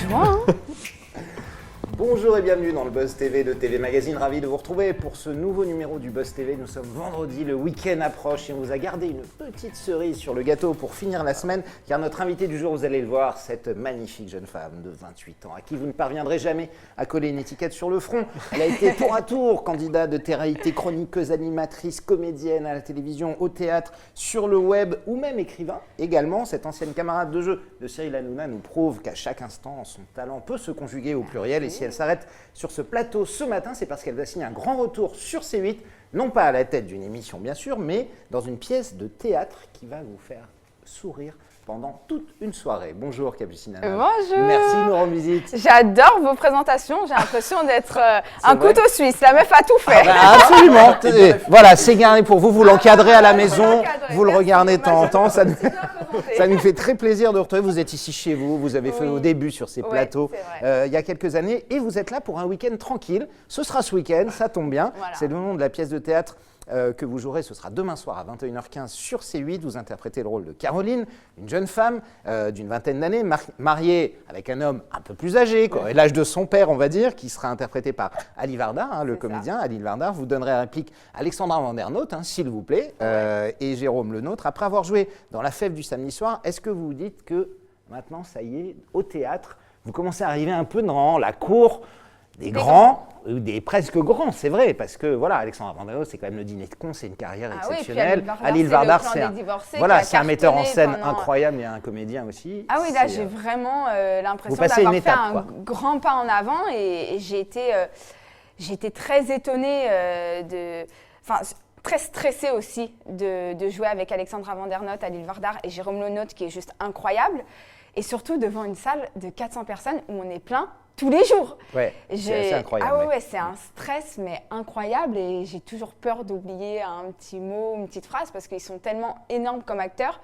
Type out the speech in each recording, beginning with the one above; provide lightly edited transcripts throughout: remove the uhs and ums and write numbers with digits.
joie. Hein. Bonjour et bienvenue dans le Buzz TV de TV Magazine, ravi de vous retrouver pour ce nouveau numéro du Buzz TV. Nous sommes vendredi, le week-end approche et on vous a gardé une petite cerise sur le gâteau pour finir la semaine, car notre invité du jour, vous allez le voir, cette magnifique jeune femme de 28 ans à qui vous ne parviendrez jamais à coller une étiquette sur le front. Elle a été tour à tour candidate de télé-réalité, chroniqueuse, animatrice, comédienne à la télévision, au théâtre, sur le web ou même écrivain. Également, cette ancienne camarade de jeu de Cyril Hanouna nous prouve qu'à chaque instant, son talent peut se conjuguer au pluriel et si elle s'arrête sur ce plateau ce matin, c'est parce qu'elle va signer un grand retour sur C8, non pas à la tête d'une émission bien sûr, mais dans une pièce de théâtre qui va vous faire sourire pendant toute une soirée. Bonjour Capucine Anna. Bonjour. Merci de nous rendre visite. J'adore vos présentations, j'ai l'impression d'être un couteau suisse, la meuf a tout fait. Absolument. Voilà, c'est gagné pour vous, vous l'encadrez à la maison, vous le regardez de temps en temps, ça nous fait très plaisir de vous retrouver. Vous êtes ici chez vous, vous avez fait vos débuts sur ces plateaux il y a quelques années et vous êtes là pour un week-end tranquille. Ce sera ce week-end, ça tombe bien, c'est le nom de la pièce de théâtre que vous jouerez, ce sera demain soir à 21h15 sur C8. Vous interprétez le rôle de Caroline, une jeune femme d'une vingtaine d'années, mariée avec un homme un peu plus âgé, l'âge de son père, on va dire, qui sera interprété par Ali Vardar, le comédien. Ali Vardar, vous donnerez la réplique Alexandra Vandernoot, s'il vous plaît, et Jérôme Lenôtre. Après avoir joué dans La Fève du samedi soir, est-ce que vous vous dites que maintenant, ça y est, au théâtre, vous commencez à arriver un peu dans la cour des grands, ou des presque grands, c'est vrai, parce que voilà, Alexandra Vandernoot, c'est quand même le dîner de con, c'est une carrière exceptionnelle. Ali Vardar, c'est un metteur en scène incroyable, il y a un comédien aussi. Ah oui, là j'ai vraiment l'impression d'avoir fait un grand pas en avant et j'ai été très étonnée très stressée aussi de jouer avec Alexandra Vandernoot, Ali Vardar et Jérôme Lenôtre, qui est juste incroyable, et surtout devant une salle de 400 personnes où on est plein tous les jours. Ouais, c'est incroyable. Ah ouais, c'est un stress mais incroyable et j'ai toujours peur d'oublier un petit mot, une petite phrase parce qu'ils sont tellement énormes comme acteurs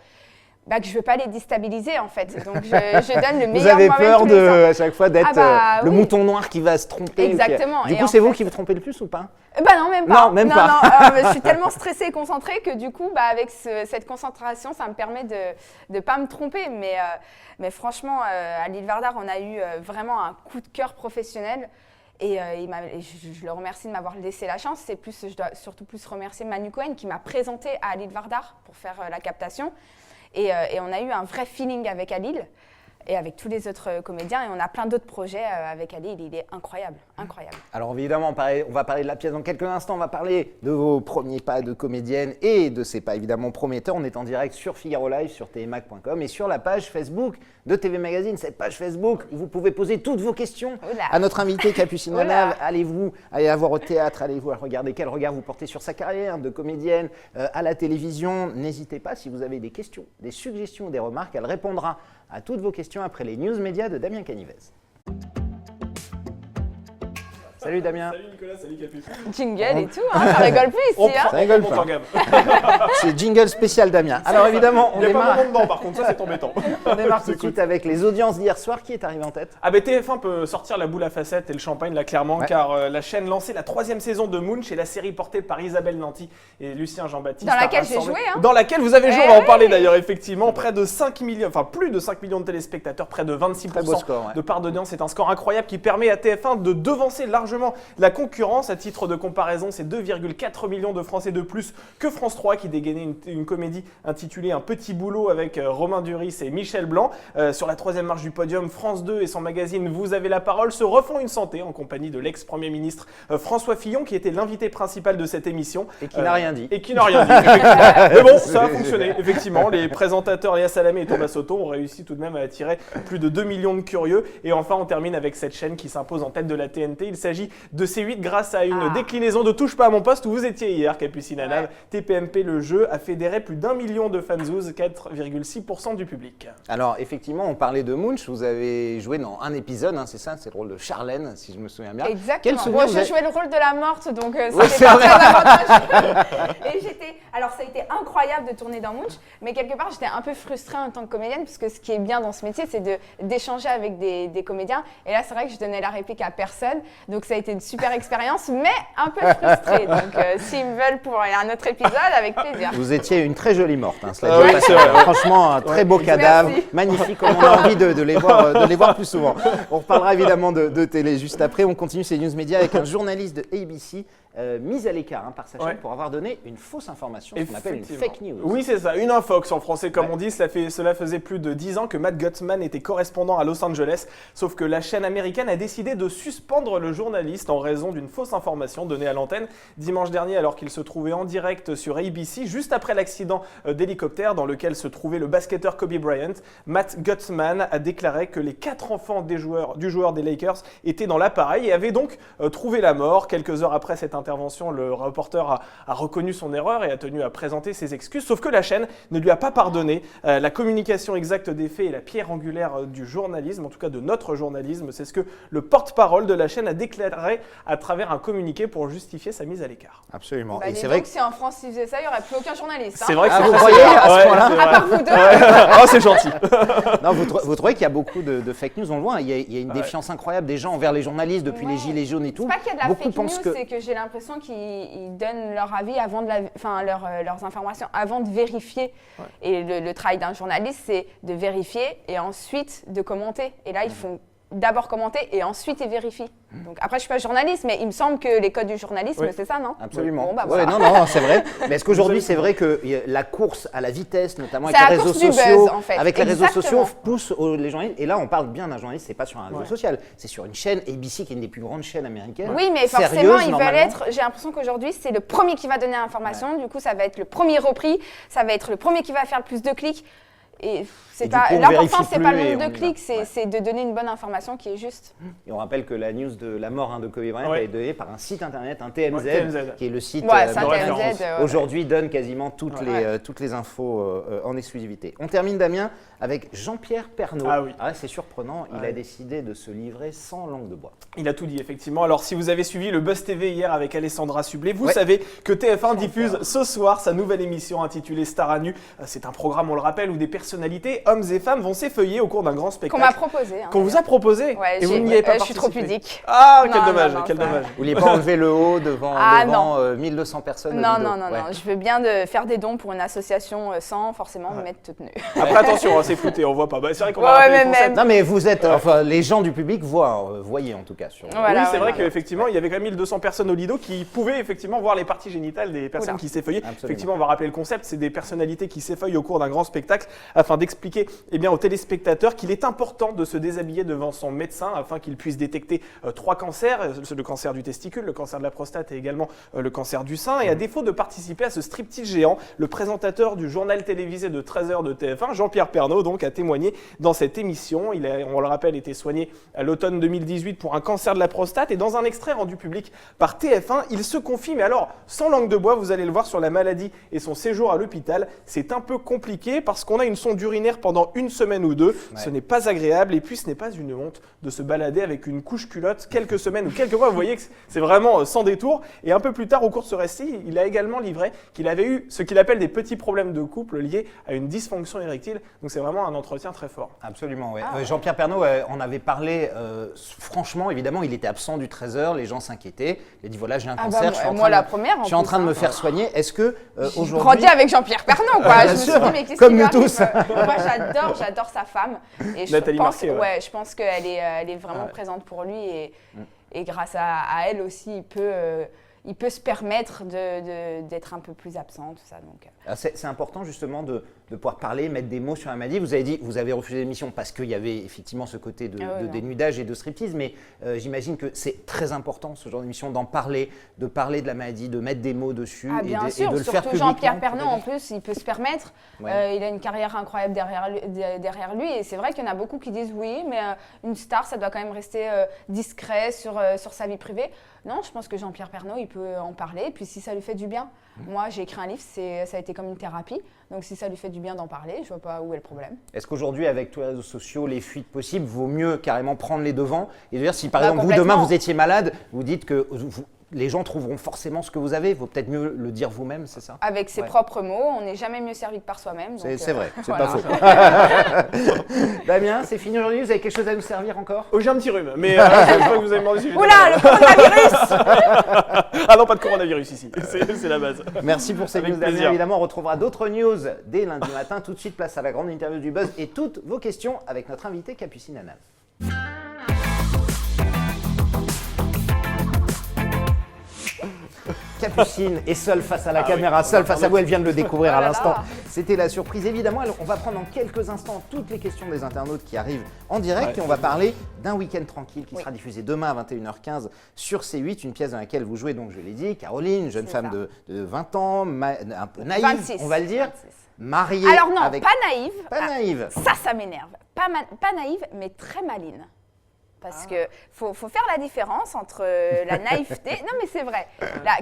que je ne veux pas les déstabiliser en fait. Donc je donne le meilleur. Vous avez peur à chaque fois d'être le mouton noir qui va se tromper. Exactement. Du coup, c'est vous qui vous trompez le plus ou pas? Non, même pas. Non, même pas. Je suis tellement stressée et concentrée que du coup, avec cette concentration, ça me permet de ne pas me tromper. Mais franchement, à l'île Vardar, on a eu vraiment un coup de cœur professionnel. Et je le remercie de m'avoir laissé la chance. Je dois surtout plus remercier Manu Cohen qui m'a présenté à Alil Vardar pour faire la captation. Et on a eu un vrai feeling avec Alil et avec tous les autres comédiens. Et on a plein d'autres projets avec Alil. Il est incroyable, incroyable. Alors évidemment, on va parler de la pièce dans quelques instants. On va parler de vos premiers pas de comédienne et de ces pas évidemment prometteurs. On est en direct sur Figaro Live, sur tvmag.com et sur la page Facebook de TV Magazine. Cette page Facebook où vous pouvez poser toutes vos questions à notre invité Capucine Anna. Allez la voir au théâtre, allez-vous regarder quel regard vous portez sur sa carrière de comédienne à la télévision. N'hésitez pas, si vous avez des questions, des suggestions ou des remarques, elle répondra à toutes vos questions après les news médias de Damien Canivez. Salut Damien. Salut Nicolas, salut Capucine. Jingle et tout, ça rigole plus ici. Ça rigole pas. C'est jingle spécial Damien. Alors évidemment, on démarre. Il n'y a pas mon nom dedans par contre, ça c'est embêtant. On démarre tout de suite avec les audiences d'hier soir. Qui est arrivé en tête? TF1 peut sortir la boule à facettes et le champagne là clairement, car la chaîne lançait la 3e saison de Munch et la série portée par Isabelle Nanty et Lucien Jean-Baptiste. Dans laquelle j'ai joué. Dans laquelle vous avez joué, on va en parler d'ailleurs effectivement. Près de 5 millions, plus de 5 millions de téléspectateurs, près de 26% de part d'audience. C'est un score incroyable qui permet à TF1 de devancer largement la concurrence. À titre de comparaison, c'est 2,4 millions de Français de plus que France 3 qui dégainait une comédie intitulée Un petit boulot avec Romain Duris et Michel Blanc. Sur la 3e marche du podium, France 2 et son magazine Vous avez la parole se refont une santé en compagnie de l'ex-premier ministre François Fillon qui était l'invité principal de cette émission. Et qui n'a rien dit. Mais bon, ça a fonctionné, effectivement. Les présentateurs Léa Salamé et Thomas Soto ont réussi tout de même à attirer plus de 2 millions de curieux. Et enfin, on termine avec cette chaîne qui s'impose en tête de la TNT. Il s'agit de C8 grâce à une déclinaison de Touche pas à mon poste où vous étiez hier, Capucine Anna. TPMP, le jeu, a fédéré plus d'1 million de fanzouz, 4,6% du public. Alors, effectivement, on parlait de Munch. Vous avez joué dans un épisode, c'est ça, c'est le rôle de Charlène, si je me souviens bien. Exactement. Moi, je jouais le rôle de la morte, donc c'était pas très avantageux. Et alors, ça a été incroyable de tourner dans Munch, mais quelque part, j'étais un peu frustrée en tant que comédienne, parce que ce qui est bien dans ce métier, c'est d'échanger avec des comédiens. Et là, c'est vrai que je donnais la réplique à personne. Donc, ça a été une super expérience, mais un peu frustrée. Donc, s'ils me veulent pour un autre épisode, avec plaisir. Vous étiez une très jolie morte. Hein, franchement, un très beau cadavre. Merci. Magnifique. On a envie de les voir plus souvent. On reparlera évidemment de télé juste après. On continue ces news médias avec un journaliste de ABC. Mise à l'écart par sa chaîne pour avoir donné une fausse information, ce qu'on appelle une fake news. Oui, c'est ça, une infox en français comme on dit. Cela faisait plus de 10 ans que Matt Gutman était correspondant à Los Angeles, sauf que la chaîne américaine a décidé de suspendre le journaliste en raison d'une fausse information donnée à l'antenne dimanche dernier alors qu'il se trouvait en direct sur ABC juste après l'accident d'hélicoptère dans lequel se trouvait le basketteur Kobe Bryant. Matt Gutman a déclaré que les 4 enfants du joueur des Lakers étaient dans l'appareil et avaient donc trouvé la mort. Quelques heures après cette intervention, le reporter a reconnu son erreur et a tenu à présenter ses excuses, sauf que la chaîne ne lui a pas pardonné. La communication exacte des faits est la pierre angulaire du journalisme, en tout cas de notre journalisme. C'est ce que le porte-parole de la chaîne a déclaré à travers un communiqué pour justifier sa mise à l'écart. Absolument. Et c'est vrai que si en France ils faisaient ça, il n'y aurait plus aucun journaliste. C'est vrai que vous croyez à ce point-là? À part vous deux. Oh, c'est gentil. Non, vous trouvez qu'il y a beaucoup de fake news, on le voit, il y a une défiance incroyable des gens envers les journalistes depuis les gilets jaunes et tout. C'est pas qu'il y a de la fake news, c'est que j'ai l'impression qu'ils donnent leur avis avant leurs informations avant de vérifier. Et le travail d'un journaliste, c'est de vérifier et ensuite de commenter. Et là, ils font d'abord commenter et ensuite ils vérifient. Donc après, je suis pas journaliste, mais il me semble que les codes du journalisme, c'est ça, non? Absolument. Bon, voilà. Non, c'est vrai. Mais est-ce qu'aujourd'hui, c'est vrai que la course à la vitesse, notamment avec les réseaux sociaux, réseaux sociaux, pousse les journalistes. Et là, on parle bien d'un journaliste, c'est pas sur un réseau social, c'est sur une chaîne ABC qui est une des plus grandes chaînes américaines. Oui, mais forcément, ils veulent être. J'ai l'impression qu'aujourd'hui, c'est le premier qui va donner l'information. Du coup, ça va être le premier repris, ça va être le premier qui va faire le plus de clics. Et l'important, c'est pas le nombre de clics, c'est de donner une bonne information qui est juste. Et on rappelle que la news de la mort de Kobe Bryant a été donnée par un site internet, un TMZ, qui est le site aujourd'hui donne quasiment toutes les infos en exclusivité. On termine, Damien, avec Jean-Pierre Pernaut. C'est surprenant, il a décidé de se livrer sans langue de bois. Il a tout dit, effectivement. Alors, si vous avez suivi le Buzz TV hier avec Alessandra Sublet, vous savez que TF1 diffuse ce soir sa nouvelle émission intitulée Star à nu. C'est un programme, on le rappelle, où des personnalités, hommes et femmes, vont s'effeuiller au cours d'un grand spectacle. Qu'on m'a proposé. Qu'on vous a proposé. Et vous n'y avez pas participé. Je suis trop pudique. Ah, quel dommage, quel dommage. Vous vouliez pas enlever le haut devant 1200 personnes? Non. Je veux bien faire des dons pour une association sans forcément me mettre toute nue. Après, attention, c'est flouté, on voit pas. C'est vrai qu'on va rappeler le concept. Non, mais vous êtes, les gens du public voyaient en tout cas. Oui, c'est vrai qu'effectivement, il y avait quand même 1200 personnes au Lido qui pouvaient effectivement voir les parties génitales des personnes qui s'effeuillaient. Effectivement, on va rappeler le concept, c'est des personnalités qui s'effeuillent au cours d'un grand spectacle afin d'expliquer aux téléspectateurs qu'il est important de se déshabiller devant son médecin afin qu'il puisse détecter 3 cancers, le cancer du testicule, le cancer de la prostate et également le cancer du sein. Et à défaut de participer à ce striptease géant, le présentateur du journal télévisé de 13h de TF1, Jean-Pierre Pernaut, donc, a témoigné dans cette émission. Il a, on le rappelle, été soigné à l'automne 2018 pour un cancer de la prostate. Et dans un extrait rendu public par TF1, il se confie, mais alors, sans langue de bois, vous allez le voir, sur la maladie et son séjour à l'hôpital. C'est un peu compliqué parce qu'on a une sonde urinaire pendant une semaine ou deux. Ce n'est pas agréable et puis ce n'est pas une honte de se balader avec une couche culotte quelques semaines ou quelques mois. Vous voyez que c'est vraiment sans détour. Et un peu plus tard, au cours de ce récit, il a également livré qu'il avait eu ce qu'il appelle des petits problèmes de couple liés à une dysfonction érectile. Donc c'est vraiment un entretien très fort. Absolument, oui. Jean-Pierre Pernaut, on avait parlé, franchement, évidemment, il était absent du 13h, les gens s'inquiétaient. Il a dit voilà, j'ai un cancer, je suis en train de me faire soigner. Est-ce que aujourd'hui. Grandi avec Jean-Pierre Pernaut, quoi. Je me suis dit, mais qu'est-ce comme nous tous. Moi, j'adore sa femme. Et je pense qu'elle est vraiment présente pour lui. Et grâce à elle aussi, il peut se permettre d'être un peu plus absent, tout ça. C'est important justement de pouvoir parler, mettre des mots sur la maladie. Vous avez dit, vous avez refusé l'émission parce qu'il y avait effectivement ce côté de dénudage et de striptease, mais j'imagine que c'est très important ce genre d'émission d'en parler, de parler de la maladie, de mettre des mots dessus et de le faire publiquement. Surtout Jean-Pierre Pernaut en plus, il peut se permettre. Il a une carrière incroyable derrière lui et c'est vrai qu'il y en a beaucoup qui disent oui, mais une star, ça doit quand même rester discret sur sa vie privée. Non, je pense que Jean-Pierre Pernaut, il peut en parler, et puis si ça lui fait du bien. Moi, j'ai écrit un livre, ça a été comme une thérapie, donc si ça lui fait du bien d'en parler, je vois pas où est le problème. Est-ce qu'aujourd'hui, avec tous les réseaux sociaux, les fuites possibles, vaut mieux carrément prendre les devants et dire si par exemple, vous demain, vous étiez malade, vous dites que les gens trouveront forcément ce que vous avez. Il vaut peut-être mieux le dire vous-même, c'est ça? Avec ses propres mots, on n'est jamais mieux servi que par soi-même. C'est vrai, c'est pas faux. Damien, c'est fini aujourd'hui. Vous avez quelque chose à nous servir encore? Oh, j'ai un petit rhume, mais je crois que vous avez demandé si Oula, le coronavirus. Ah non, pas de coronavirus ici, c'est la base. Merci pour ces news, Damien. Évidemment, on retrouvera d'autres news dès lundi matin. Tout de suite, place à la grande interview du Buzz et toutes vos questions avec notre invité Capucine Anav. Capucine est seule face à la caméra, seule face à vous, elle vient de le découvrir à l'instant. C'était la surprise. Évidemment, on va prendre en quelques instants toutes les questions des internautes qui arrivent en direct et on va parler d'un week-end tranquille qui sera diffusé demain à 21h15 sur C8, une pièce dans laquelle vous jouez, donc je l'ai dit, Caroline, jeune femme de 20 ans, un peu naïve, 26, on va le dire, 26. Mariée. Alors non, avec... pas naïve. Pas naïve. Ça m'énerve. Pas naïve, mais très maline. Parce que faut faire la différence entre la naïveté. Non, mais c'est vrai.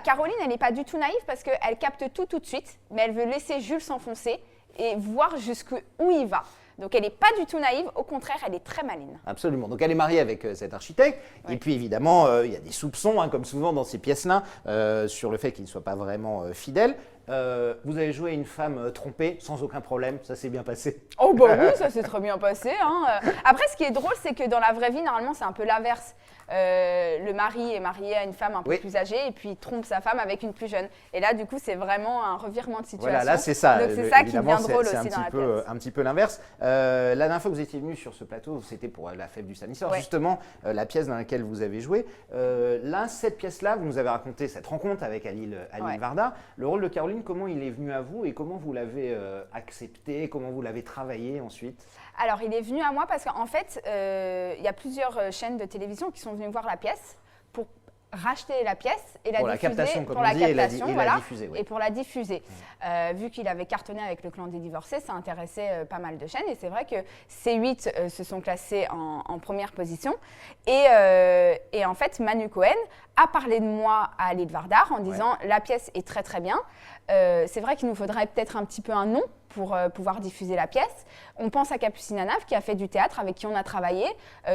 Caroline, elle n'est pas du tout naïve parce qu'elle capte tout de suite, mais elle veut laisser Jules s'enfoncer et voir jusqu'où il va. Donc, elle n'est pas du tout naïve. Au contraire, elle est très maline. Absolument. Donc, elle est mariée avec cet architecte. Ouais. Et puis, évidemment, il y a des soupçons, comme souvent dans ces pièces-là, sur le fait qu'il ne soit pas vraiment fidèle. Vous avez joué une femme trompée sans aucun problème, ça s'est bien passé? Oh bah oui, ça s'est très bien passé. Après, ce qui est drôle, c'est que dans la vraie vie, normalement, c'est un peu l'inverse. Le mari est marié à une femme un peu plus âgée et puis il trompe sa femme avec une plus jeune. Et là, du coup, c'est vraiment un revirement de situation. Voilà, là, c'est ça. Donc, c'est ça qui devient drôle aussi dans la pièce. Un petit peu l'inverse. La dernière fois que vous étiez venu sur ce plateau, c'était pour la fête du samedi soir, justement, la pièce dans laquelle vous avez joué. Là, cette pièce-là, vous nous avez raconté cette rencontre avec Alil Varda. Le rôle de Caroline, comment il est venu à vous et comment vous l'avez accepté, comment vous l'avez travaillé ensuite? Alors, il est venu à moi parce qu'en fait, il y a plusieurs chaînes de télévision qui sont venues voir la pièce pour racheter la pièce et la pour diffuser. La captation, comme pour on la dit, captation, et voilà, la diffuser. Oui. Et pour la diffuser. Vu qu'il avait cartonné avec le clan des divorcés, ça intéressait pas mal de chaînes. Et c'est vrai que C8 se sont classés en première position. Et en fait, Manu Cohen a parlé de moi à Alil Varda en disant la pièce est très très bien. C'est vrai qu'il nous faudrait peut-être un petit peu un nom pour pouvoir diffuser la pièce. On pense à Capucine Anav qui a fait du théâtre, avec qui on a travaillé,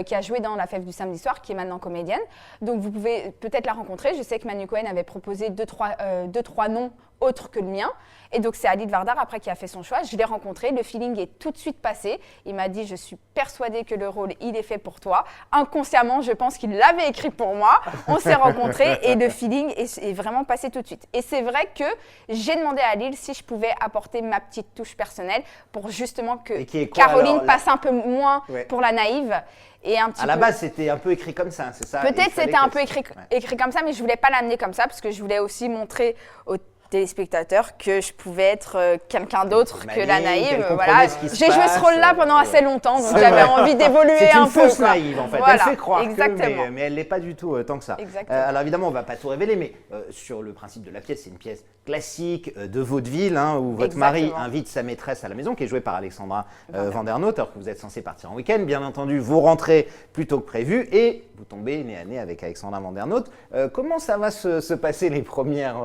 qui a joué dans La Fève du samedi soir, qui est maintenant comédienne. Donc vous pouvez peut-être la rencontrer. Je sais que Manu Cohen avait proposé deux, trois noms autres que le mien. Et donc c'est Alil Varda après qui a fait son choix. Je l'ai rencontré, le feeling est tout de suite passé. Il m'a dit, je suis persuadée que le rôle, il est fait pour toi. Inconsciemment, je pense qu'il l'avait écrit pour moi. On s'est rencontrés et le feeling est vraiment passé tout de suite. Et c'est vrai que j'ai demandé à Alil si je pouvais apporter ma petite touche personnelle pour justement que Caroline passe un peu moins pour la naïve. Et un petit à la base, c'était un peu écrit comme ça, c'est ça? Peut-être c'était un peu écrit comme ça, mais je ne voulais pas l'amener comme ça parce que je voulais aussi montrer aux téléspectateurs que je pouvais être quelqu'un d'autre que la naïve. Voilà. J'ai joué ce rôle-là pendant assez longtemps, donc j'avais envie d'évoluer un peu. C'est une fausse naïve en fait. Voilà. Elle fait croire que, mais elle n'est pas du tout tant que ça. Alors évidemment, on ne va pas tout révéler, mais sur le principe de la pièce, c'est une pièce classique de vaudeville où votre mari invite sa maîtresse à la maison, qui est jouée par Alexandra Vandernoot, alors que vous êtes censé partir en week-end. Bien entendu, vous rentrez plus tôt que prévu et vous tombez nez à nez avec Alexandra Vandernoot. Comment ça va se passer les premières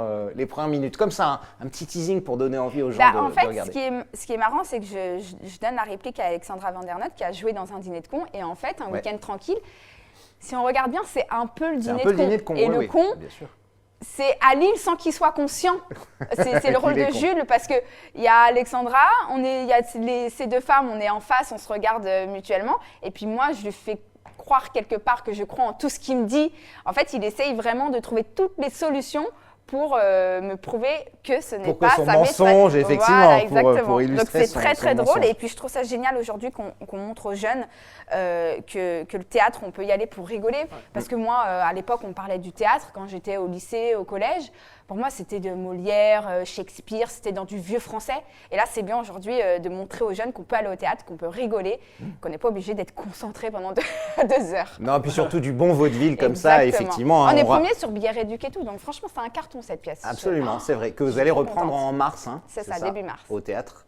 minutes? Comme ça, un petit teasing pour donner envie aux gens de regarder. En fait, ce qui est marrant, c'est que je donne la réplique à Alexandra Vandernoot qui a joué dans un dîner de cons. Et en fait, un week-end tranquille, si on regarde bien, c'est un peu le dîner de cons. Et le con, c'est Alil sans qu'il soit conscient. C'est le rôle de Jules parce qu'il y a Alexandra, il y a ces deux femmes, on est en face, on se regarde mutuellement. Et puis moi, je lui fais croire quelque part que je crois en tout ce qu'il me dit. En fait, il essaye vraiment de trouver toutes les solutions pour me prouver que ce n'est pas sa mensonge, effectivement, voilà, exactement. Pour illustrer donc c'est très drôle et puis je trouve ça génial aujourd'hui qu'on montre aux jeunes que le théâtre, on peut y aller pour rigoler. Parce que moi, à l'époque, on parlait du théâtre quand j'étais au lycée, au collège. Pour moi, c'était de Molière, Shakespeare, c'était dans du vieux français. Et là, c'est bien aujourd'hui de montrer aux jeunes qu'on peut aller au théâtre, qu'on peut rigoler, qu'on n'est pas obligé d'être concentré pendant 2 heures. Non, puis surtout du bon vaudeville comme ça, effectivement. On est premier sur Billets Réduc et tout, donc franchement, c'est un carton cette pièce. Absolument, c'est vrai, que vous allez reprendre en mars. C'est ça, début mars. Au théâtre.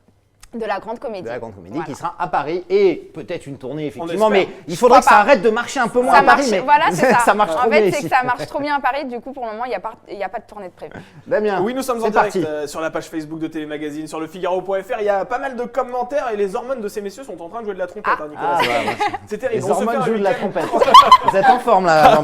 De la Grande Comédie. De la Grande Comédie qui sera à Paris et peut-être une tournée effectivement, mais il je faudrait que ça arrête de marcher un peu moins à Paris. Mais voilà, c'est ça. Ça marche trop bien. En fait, c'est que ça marche trop bien à Paris, du coup pour le moment il n'y a pas de tournée de prévu. Damien, oui, nous sommes en direct sur la page Facebook de Télémagazine, sur le Figaro.fr. Il y a pas mal de commentaires et les hormones de ces messieurs sont en train de jouer de la trompette, Nicolas. C'est terrible. Les hormones jouent de la trompette. Vous êtes en forme là.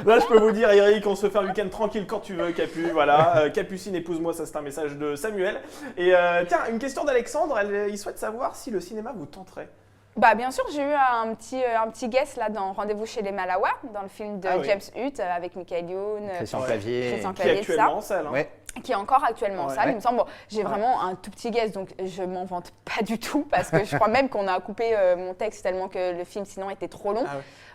Là, je peux vous dire, Eric, on se fait un week-end tranquille quand tu veux, Capu. Voilà, Capucine, épouse-moi, ça c'est un message de Samuel. Et tiens, une question d'Alexandre, il souhaite savoir si le cinéma vous tenterait. Bah bien sûr, j'ai eu un petit guest là dans Rendez-vous chez les Malawa, dans le film de James Hutt avec Michael Youn, Christian Clavier, qui est actuellement en salle. Qui est encore actuellement en salle, il me semble. Bon, j'ai vraiment un tout petit guest, donc je m'en vante pas du tout, parce que je crois même qu'on a coupé mon texte tellement que le film sinon était trop long.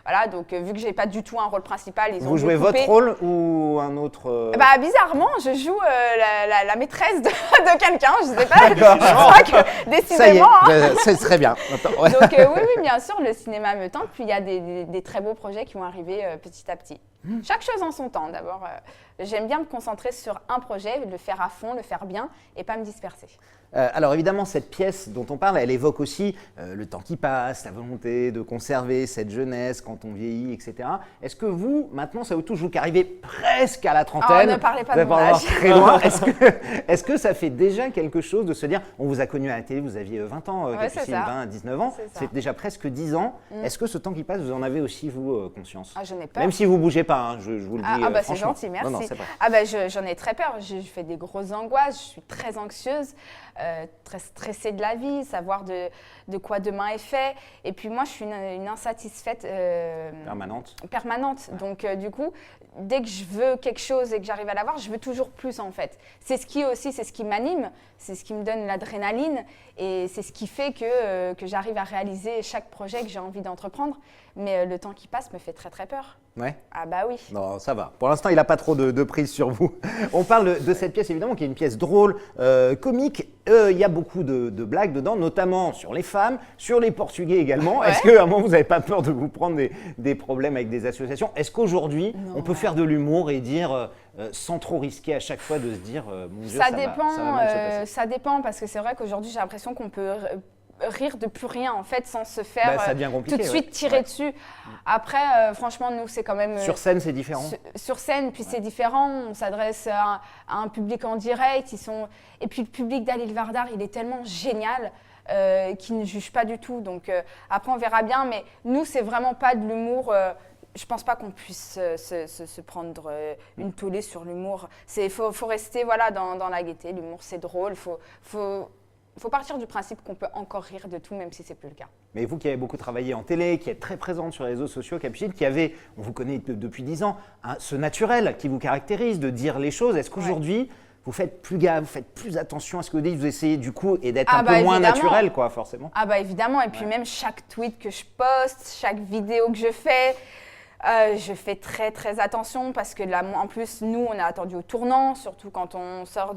Voilà, donc vu que j'ai pas du tout un rôle principal, ils ont Vous jouez votre rôle ou un autre Bah bizarrement, je joue la maîtresse de quelqu'un, je sais pas. Je crois que décidément. Ça y est, c'est très bien. Donc oui, bien sûr, le cinéma me tente. Puis il y a des très beaux projets qui vont arriver petit à petit. Chaque chose en son temps. D'abord, j'aime bien me concentrer sur un projet, le faire à fond, le faire bien et pas me disperser. Alors évidemment, cette pièce dont on parle, elle évoque aussi le temps qui passe, la volonté de conserver cette jeunesse quand on vieillit, etc. Est-ce que vous, maintenant, ça vous touche, vous qui arrivez presque à la trentaine, ne parlez pas de mon âge. Très loin, est-ce que ça fait déjà quelque chose de se dire, on vous a connu à la télé, vous aviez 20 ans, Capucine, 20, 19 ans, c'est déjà presque 10 ans. Est-ce que ce temps qui passe, vous en avez aussi, vous, conscience? Je n'ai peur. Même si vous ne bougez pas, hein, je vous le dis c'est gentil, merci. Non, c'est j'en ai très peur, je fais des grosses angoisses, je suis très anxieuse. Très stressée de la vie, savoir de quoi demain est fait. Et puis moi, je suis une insatisfaite permanente. Ouais. Donc du coup, dès que je veux quelque chose et que j'arrive à l'avoir, je veux toujours plus en fait. C'est ce qui m'anime, c'est ce qui me donne l'adrénaline et c'est ce qui fait que j'arrive à réaliser chaque projet que j'ai envie d'entreprendre. Mais le temps qui passe me fait très très peur. Ouais. Ah bah oui. Non, ça va. Pour l'instant, il n'a pas trop de prise sur vous. On parle de cette pièce évidemment qui est une pièce drôle, comique. Il y a beaucoup de blagues dedans, notamment sur les femmes, sur les Portugais également. Ouais. Est-ce qu'à un moment, vous n'avez pas peur de vous prendre des problèmes avec des associations? Est-ce qu'aujourd'hui, on peut faire de l'humour et dire, sans trop risquer à chaque fois de se dire, mon Dieu, ça dépend, ça dépend parce que c'est vrai qu'aujourd'hui, j'ai l'impression qu'on peut rire de plus rien en fait sans se faire tout de suite tirer dessus. Après, franchement, nous c'est quand même… Sur scène, c'est différent. Sur scène, puis c'est différent. On s'adresse à un public en direct. Et puis le public d'Halil Vardar, il est tellement génial qu'il ne juge pas du tout. Donc après, on verra bien. Mais nous, c'est vraiment pas de l'humour… je pense pas qu'on puisse se prendre une tollée sur l'humour. Il faut rester dans la gaieté. L'humour, c'est drôle. Il faut partir du principe qu'on peut encore rire de tout, même si ce n'est plus le cas. Mais vous qui avez beaucoup travaillé en télé, qui êtes très présente sur les réseaux sociaux, Capucine, on vous connaît depuis 10 ans, ce naturel qui vous caractérise de dire les choses, est-ce qu'aujourd'hui, vous faites plus gaffe, vous faites plus attention à ce que vous dites, vous essayez du coup d'être un peu moins naturel, quoi, forcément? Ah bah évidemment, et puis même chaque tweet que je poste, chaque vidéo que je fais… je fais très très attention parce que là, en plus, nous, on a attendu au tournant, surtout quand on sort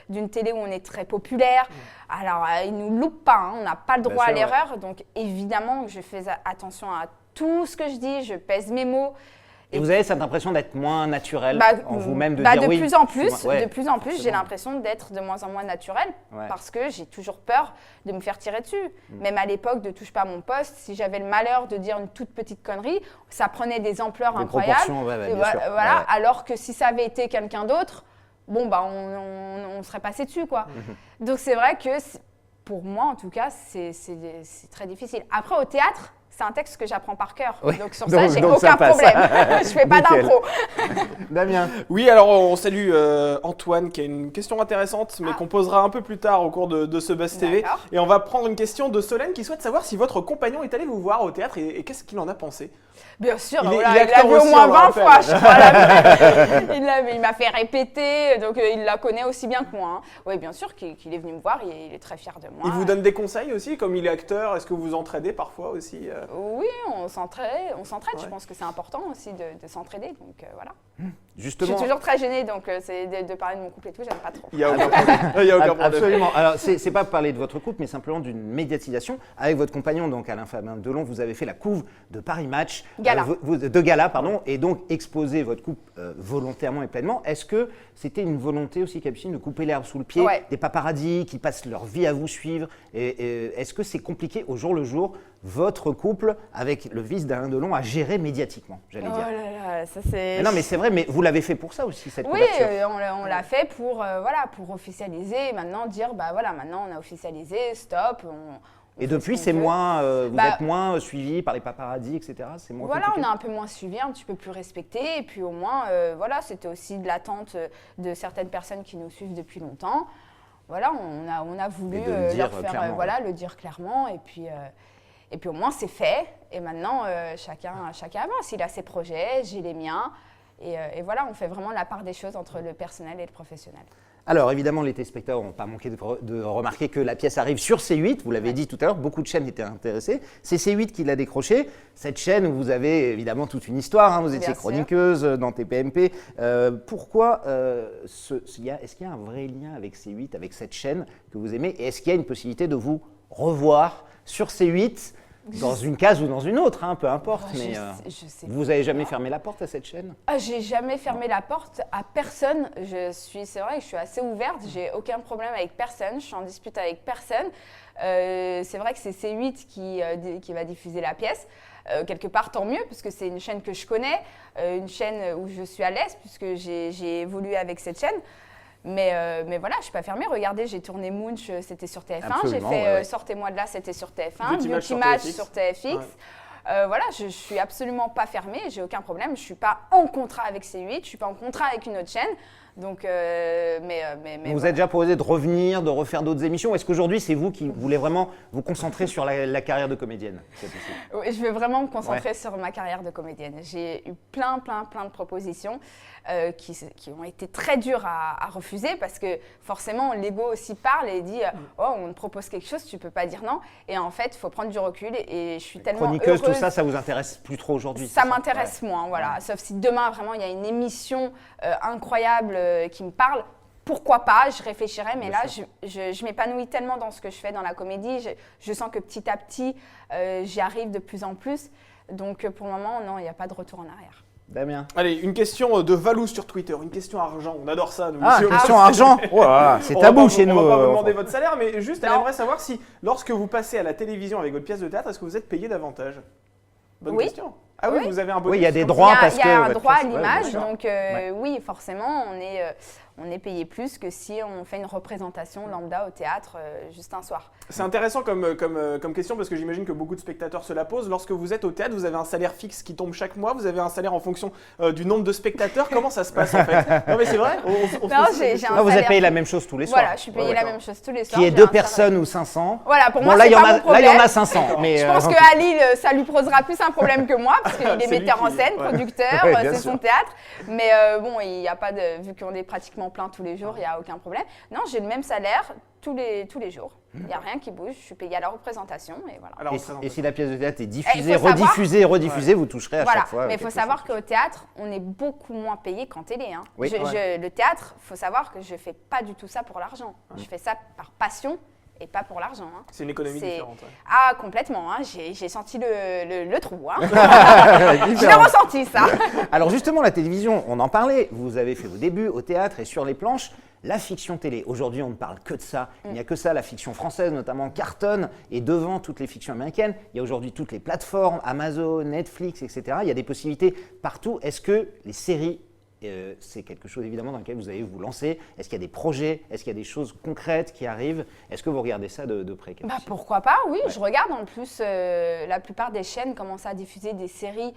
d'une télé où on est très populaire. Alors, ils ne nous loupent pas, on n'a pas le droit à l'erreur. Donc, évidemment, je fais attention à tout ce que je dis, je pèse mes mots. Et vous avez cette impression d'être moins naturel en vous-même, de dire de oui. De plus en plus, j'ai l'impression d'être de moins en moins naturel parce que j'ai toujours peur de me faire tirer dessus. Même à l'époque de Touche pas à mon poste, si j'avais le malheur de dire une toute petite connerie, ça prenait des ampleurs incroyables. Bien sûr. Alors que si ça avait été quelqu'un d'autre, on serait passé dessus, quoi. Donc c'est vrai que pour moi, en tout cas, c'est très difficile. Après, au théâtre, c'est un texte que j'apprends par cœur. Donc sur ça, j'ai aucun problème. Je fais pas d'impro. Damien. Oui, alors on salue Antoine qui a une question intéressante, mais qu'on posera un peu plus tard au cours de ce Buzz TV. Et on va prendre une question de Solène qui souhaite savoir si votre compagnon est allé vous voir au théâtre et qu'est-ce qu'il en a pensé. Bien sûr, il l'a vu au moins 20 fois, je crois. Il m'a fait répéter, donc il la connaît aussi bien que moi. Oui, bien sûr qu'il est venu me voir, il est très fier de moi. Il vous donne des conseils aussi, comme il est acteur, est-ce que vous vous entraidez parfois aussi Oui, on s'entraide. Je pense que c'est important aussi de s'entraider, donc voilà. Justement, je suis toujours très gênée, donc c'est de parler de mon couple et tout, j'aime pas trop. Il n'y a aucun problème. Absolument. Alors, c'est pas parler de votre couple, mais simplement d'une médiatisation. Avec votre compagnon, donc Alain Fabien Delon, vous avez fait la couve de Paris Match. De gala, pardon, et donc exposé votre couple volontairement et pleinement. Est-ce que c'était une volonté aussi, Capucine, de couper l'herbe sous le pied des paparazzis qui passent leur vie à vous suivre et est-ce que c'est compliqué au jour le jour, votre couple avec le vice d'Alain Delon à gérer médiatiquement, j'allais dire. Oh là là, ça c'est… Mais non, mais c'est vrai, mais vous l'avez fait pour ça aussi, cette couverture. Oui, on l'a fait pour officialiser, maintenant dire, maintenant on a officialisé, stop. Et depuis, c'est moins, vous êtes moins suivi par les paparazzis, etc. C'est moins compliqué. On a un peu moins suivi, un petit peu plus respecté. Et puis au moins, c'était aussi de l'attente de certaines personnes qui nous suivent depuis longtemps. Voilà, on a voulu leur faire le dire clairement. Et puis au moins, c'est fait. Et maintenant, chacun avance. Il a ses projets, j'ai les miens. Et voilà, on fait vraiment la part des choses entre le personnel et le professionnel. Alors évidemment, les téléspectateurs n'ont pas manqué de remarquer que la pièce arrive sur C8, vous l'avez dit tout à l'heure, beaucoup de chaînes étaient intéressées. C'est C8 qui l'a décroché. Cette chaîne où vous avez évidemment toute une histoire, vous étiez chroniqueuse dans TPMP. Pourquoi est-ce qu'il y a un vrai lien avec C8, avec cette chaîne que vous aimez et est-ce qu'il y a une possibilité de vous revoir sur C8 dans une case ou dans une autre, peu importe, mais vous n'avez jamais fermé la porte à cette chaîne? J'ai jamais fermé la porte à personne. C'est vrai que je suis assez ouverte, j'ai aucun problème avec personne, je suis en dispute avec personne. C'est vrai que c'est C8 qui va diffuser la pièce. Quelque part, tant mieux, parce que c'est une chaîne que je connais, une chaîne où je suis à l'aise, puisque j'ai évolué avec cette chaîne. Mais voilà, je ne suis pas fermée. Regardez, j'ai tourné Munch, c'était sur TF1. Absolument, j'ai fait Sortez-moi de là, c'était sur TF1. Beauty Match sur TFX. Ouais. Je ne suis absolument pas fermée, j'ai aucun problème. Je ne suis pas en contrat avec C8, je ne suis pas en contrat avec une autre chaîne. Donc, vous êtes déjà posé de revenir, de refaire d'autres émissions. Est-ce qu'aujourd'hui, c'est vous qui voulez vraiment vous concentrer sur la carrière de comédienne? Oui, je veux vraiment me concentrer sur ma carrière de comédienne. J'ai eu plein de propositions qui ont été très dures à refuser parce que forcément, l'ego aussi parle et dit « Oh, on te propose quelque chose, tu ne peux pas dire non ». Et en fait, il faut prendre du recul et je suis tellement chroniqueuse, heureuse. tout ça vous intéresse plus trop aujourd'hui? Ça m'intéresse moins, voilà. Sauf si demain, vraiment, il y a une émission incroyable qui me parle, pourquoi pas, je réfléchirai, mais je m'épanouis tellement dans ce que je fais dans la comédie, je sens que petit à petit, j'y arrive de plus en plus, donc pour le moment, non, il n'y a pas de retour en arrière. Damien. Allez, une question de Valou sur Twitter, une question argent, on adore ça. Nous, question argent. C'est tabou chez nous. On va pas vous demander votre salaire, mais juste, elle aimerait savoir si, lorsque vous passez à la télévision avec votre pièce de théâtre, est-ce que vous êtes payé davantage? Bonne question. Ah oui, vous avez un bonus. Oui, il y a des droits parce que… Il y a un droit à l'image, donc oui, forcément, on est payé plus que si on fait une représentation lambda au théâtre juste un soir. C'est intéressant comme question parce que j'imagine que beaucoup de spectateurs se la posent. Lorsque vous êtes au théâtre, vous avez un salaire fixe qui tombe chaque mois, vous avez un salaire en fonction du nombre de spectateurs. Comment ça se passe en fait? Non mais c'est vrai. Vous êtes payé la même chose tous les soirs. Voilà, je suis payé la même chose tous les soirs. Qui est 2 personnes ou 500. Voilà, pour moi, là, c'est pas mon problème. Là, il y en a 500. Mais je pense qu'à Lille, ça lui posera plus un problème que moi parce qu'il est metteur en scène, producteur, c'est son théâtre. Mais bon, il n'y a pas de… Vu qu'on est pratiquement plein tous les jours, il n'y a aucun problème. Non, j'ai le même salaire tous les jours. Il n'y a rien qui bouge. Je suis payée à la représentation et voilà. Et si la pièce de théâtre est diffusée, rediffusée, vous toucherez à chaque fois. Mais il faut savoir qu'au théâtre, on est beaucoup moins payé qu'en télé. Oui. Le théâtre, il faut savoir que je ne fais pas du tout ça pour l'argent. Je fais ça par passion. Et pas pour l'argent. C'est une économie différente. Ah, complètement. J'ai senti le trou. Je l'ai ressenti, ça. Alors justement, la télévision, on en parlait. Vous avez fait vos débuts au théâtre et sur les planches. La fiction télé, aujourd'hui, on ne parle que de ça. Il n'y a que ça. La fiction française, notamment, cartonne. Et devant toutes les fictions américaines, il y a aujourd'hui toutes les plateformes, Amazon, Netflix, etc. Il y a des possibilités partout. Est-ce que les séries… c'est quelque chose évidemment dans lequel vous allez vous lancer. Est-ce qu'il y a des projets? Est-ce qu'il y a des choses concrètes qui arrivent? Est-ce que vous regardez ça de près? Pourquoi pas, oui. Je regarde en plus, la plupart des chaînes commencent à diffuser des séries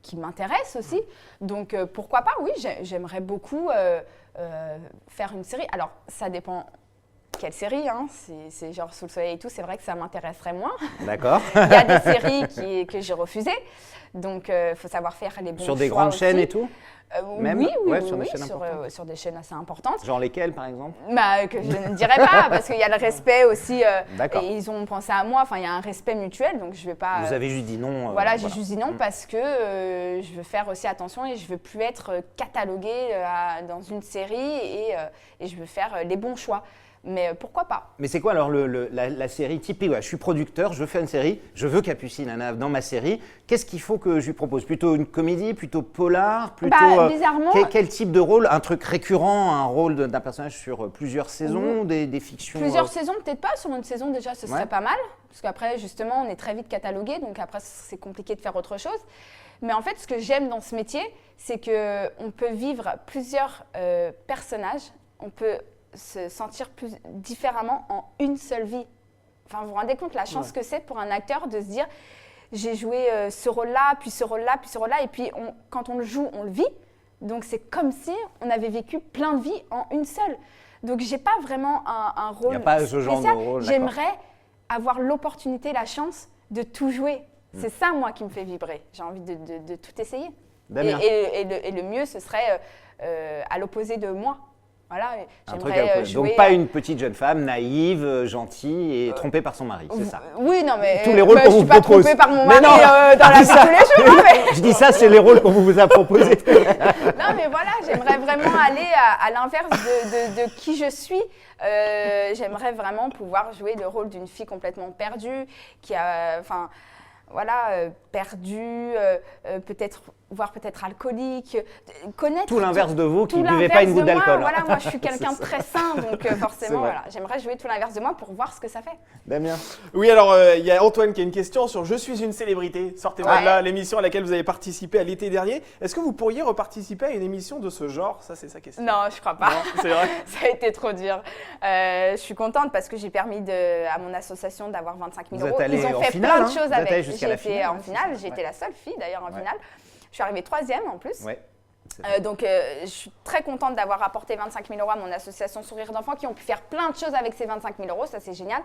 qui m'intéressent aussi. Donc pourquoi pas, oui, j'aimerais beaucoup faire une série. Alors ça dépend quelle série, hein. C'est genre Sous le soleil et tout, c'est vrai que ça m'intéresserait moins. D'accord. Il y a des séries que j'ai refusées, donc il faut savoir faire les bons choix. Sur des grandes chaînes et tout Oui, sur des chaînes assez importantes. Genre lesquelles, par exemple? Que je ne dirais pas, parce qu'il y a le respect aussi. D'accord. Et ils ont pensé à moi, enfin, il y a un respect mutuel, donc je ne vais pas... Vous avez juste dit non. Voilà, j'ai juste dit non parce que je veux faire aussi attention et je ne veux plus être cataloguée dans une série et je veux faire les bons choix. Mais pourquoi pas? Mais c'est quoi alors la série typique? Je suis producteur, je veux faire une série, je veux Capucine Anna dans ma série. Qu'est-ce qu'il faut que je lui propose? Plutôt une comédie, plutôt polar, plutôt bizarrement, quel type de rôle? Un truc récurrent, un rôle d'un personnage sur plusieurs saisons, des fictions? Plusieurs saisons, peut-être pas. Sur une saison déjà, ce serait pas mal. Parce qu'après, justement, on est très vite catalogué, donc après, c'est compliqué de faire autre chose. Mais en fait, ce que j'aime dans ce métier, c'est qu'on peut vivre plusieurs personnages. On peut se sentir plus différemment en une seule vie. Enfin, vous vous rendez compte la chance que c'est pour un acteur de se dire j'ai joué ce rôle-là, puis ce rôle-là, puis ce rôle-là, et puis quand on le joue, on le vit. Donc c'est comme si on avait vécu plein de vies en une seule. Donc j'ai pas vraiment un rôle. Il n'y a pas ce genre de rôle. J'aimerais avoir l'opportunité, la chance de tout jouer. C'est ça, moi, qui me fait vibrer. J'ai envie de tout essayer. Et le mieux, ce serait à l'opposé de moi. Voilà, j'aimerais jouer. Donc pas une petite jeune femme naïve, gentille et trompée par son mari, c'est ça? Oui, non, mais tous les rôles qu'on vous propose. Je ne suis pas trompée par mon mari dans la vie de tous les jours. Mais... Je dis ça, c'est les rôles qu'on vous a proposés. Non, mais voilà, j'aimerais vraiment aller à l'inverse de qui je suis. J'aimerais vraiment pouvoir jouer le rôle d'une fille complètement perdue, qui a... perdue, voire peut-être alcoolique, connaître tout l'inverse de vous qui ne buvez pas une goutte d'alcool. Voilà, moi je suis quelqu'un de très sain, donc forcément, voilà, j'aimerais jouer tout l'inverse de moi pour voir ce que ça fait. Damien. Oui, alors il y a Antoine qui a une question sur Je suis une célébrité. Sortez-moi de là, l'émission à laquelle vous avez participé à l'été dernier. Est-ce que vous pourriez reparticiper à une émission de ce genre? Ça, c'est sa question. Non, je crois pas. Non, c'est vrai. Ça a été trop dur. Je suis contente parce que j'ai permis à mon association d'avoir 25 000 euros. Ils ont fait plein de choses avec. J'ai été en finale, j'ai été la seule fille d'ailleurs en finale. Je suis arrivée 3e en plus. Ouais, donc, je suis très contente d'avoir apporté 25 000 euros à mon association Sourire d'enfants qui ont pu faire plein de choses avec ces 25 000 euros. Ça, c'est génial.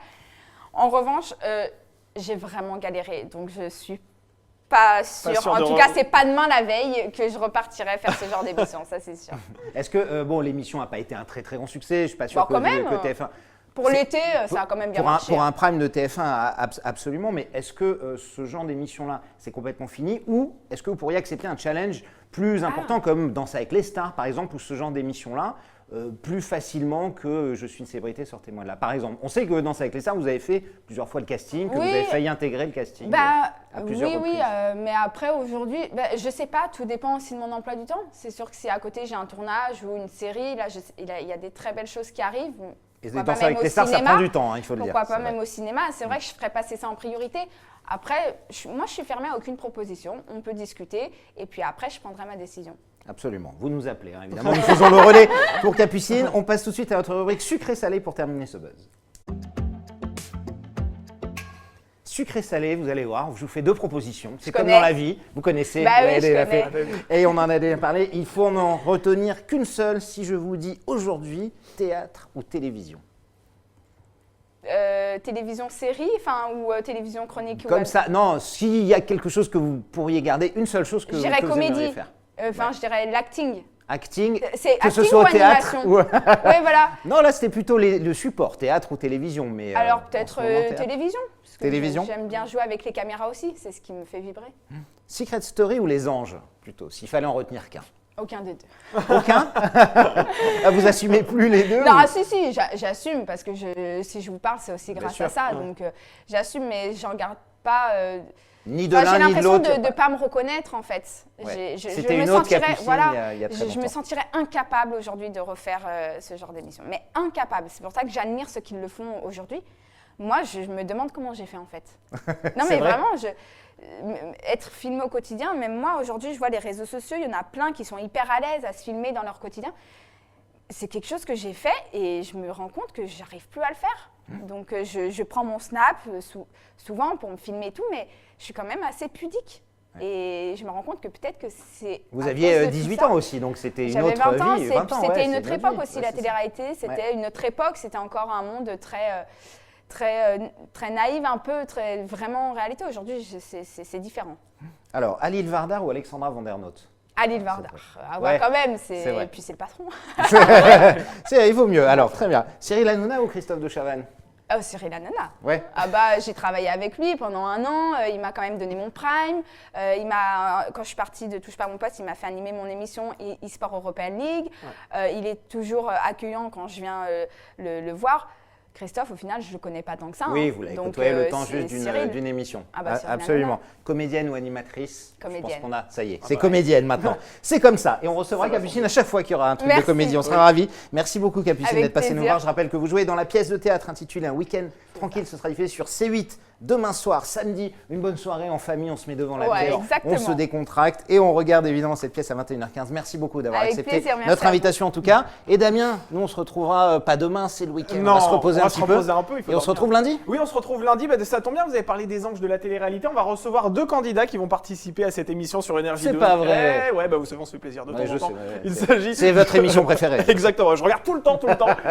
En revanche, j'ai vraiment galéré. Donc, je suis pas sûre. En tout cas, c'est pas demain la veille que je repartirai faire ce genre d'émission. Ça, c'est sûr. Est-ce que, l'émission n'a pas été un très très grand succès? Je ne suis pas sûre que TF1… Pour l'été, ça a quand même bien marché. Pour un prime de TF1, absolument. Mais est-ce que ce genre d'émission-là, c'est complètement fini? Ou est-ce que vous pourriez accepter un challenge plus important, comme Danse avec les stars, par exemple, ou ce genre d'émission-là, plus facilement que Je suis une célébrité, sortez-moi de là. Par exemple, on sait que Danse avec les stars, vous avez fait plusieurs fois le casting, que vous avez failli intégrer le casting à plusieurs reprises. Mais après, aujourd'hui, je ne sais pas, tout dépend aussi de mon emploi du temps. C'est sûr que si à côté, j'ai un tournage ou une série, là, il y a des très belles choses qui arrivent. Et Danser avec les stars, ça prend du temps, il faut le dire. Pourquoi pas même au cinéma? C'est vrai que je ferais passer ça en priorité. Après, moi, je suis fermée à aucune proposition. On peut discuter et puis après, je prendrai ma décision. Absolument. Vous nous appelez, évidemment. Nous faisons le relais pour Capucine. On passe tout de suite à notre rubrique sucré-salé pour terminer ce buzz. Sucré-salé, vous allez voir, je vous fais 2 propositions. C'est comme dans la vie, vous connaissez, vous l'avez déjà fait. Et on en a déjà parlé. Il faut n'en retenir qu'une seule si je vous dis aujourd'hui théâtre ou télévision. Télévision série, ou télévision chronique. Comme ça, non, s'il y a quelque chose que vous pourriez garder, une seule chose que vous aimeriez faire. Je dirais l'acting. Acting, c'est que acting ce soit ou au théâtre. Oui, voilà. Non, là, c'était plutôt le support, théâtre ou télévision. Mais, alors, peut-être télévision. Parce que télévision. J'aime bien jouer avec les caméras aussi, c'est ce qui me fait vibrer. Secret Story ou Les Anges, plutôt, s'il fallait en retenir qu'un. Aucun des deux. Aucun? Vous assumez plus les deux? Non, si, j'assume, parce que si je vous parle, c'est aussi grâce à ça. Donc, j'assume, mais j'en garde pas… ni de l'un ni de l'autre. J'ai l'impression de ne pas me reconnaître, en fait. C'était une autre Capucine il y a très longtemps. Je me sentirais incapable aujourd'hui de refaire ce genre d'émission. Mais incapable. C'est pour ça que j'admire ceux qui le font aujourd'hui. Moi, je me demande comment j'ai fait, en fait. Non, mais vraiment, être filmé au quotidien, même moi, aujourd'hui, je vois les réseaux sociaux, il y en a plein qui sont hyper à l'aise à se filmer dans leur quotidien. C'est quelque chose que j'ai fait et je me rends compte que j'arrive plus à le faire. Donc, je prends mon snap souvent pour me filmer et tout, mais je suis quand même assez pudique. Et je me rends compte que peut-être que c'est. Vous aviez 18 ans aussi, donc c'était une autre vie. 20 ans, c'était une autre époque aussi, la télé-réalité. C'était une autre époque, c'était encore un monde très naïf, un peu, vraiment en réalité. Aujourd'hui, c'est différent. Alors, Halil Vardar ou Alexandra Vandernoot? Halil Vardar. Quand même, et puis c'est le patron. Il vaut mieux. Alors, très bien. Cyril Hanouna ou Christophe de Chavannes? Cyril Hanouna. Ouais. J'ai travaillé avec lui pendant 1 an. Il m'a quand même donné mon prime. Quand je suis partie de Touche pas à mon poste, il m'a fait animer mon émission eSport European League. Il est toujours accueillant quand je viens le voir. Christophe, au final, je ne le connais pas tant que ça. Oui, vous l'avez côtoyé le temps juste d'une émission. Absolument. Comédienne ou animatrice? Comédienne. Je pense qu'on a, ça y est, c'est comédienne maintenant. C'est comme ça. Et on recevra Capucine à chaque fois qu'il y aura un truc de comédie. On sera ravis. Merci beaucoup, Capucine, d'être passée nous voir. Je rappelle que vous jouez dans la pièce de théâtre intitulée Un week-end tranquille. Ce sera diffusé sur C8 demain soir, samedi. Une bonne soirée en famille. On se met devant la télé. On se décontracte et on regarde évidemment cette pièce à 21h15. Merci beaucoup d'avoir accepté notre invitation en tout cas. Et Damien, nous on se retrouvera pas demain, c'est le week-end. On va se reposer un peu. Et on se retrouve lundi? Oui, on se retrouve lundi. Ça tombe bien, vous avez parlé des anges de la télé-réalité. On va recevoir 2 candidats qui vont participer à cette émission sur Énergie 2. C'est pas vrai. Ouais, vous savez, on se fait plaisir de temps en temps. C'est votre émission préférée. Exactement, je regarde tout le temps.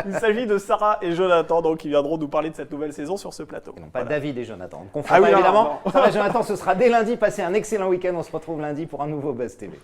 Il s'agit de Sarah et Jonathan, donc qui viendront nous parler de cette nouvelle saison sur ce plateau. Et non pas David et Jonathan. Confond pas évidemment. Sarah et Jonathan, ce sera dès lundi. Passez un excellent week-end. On se retrouve lundi pour un nouveau Buzz TV.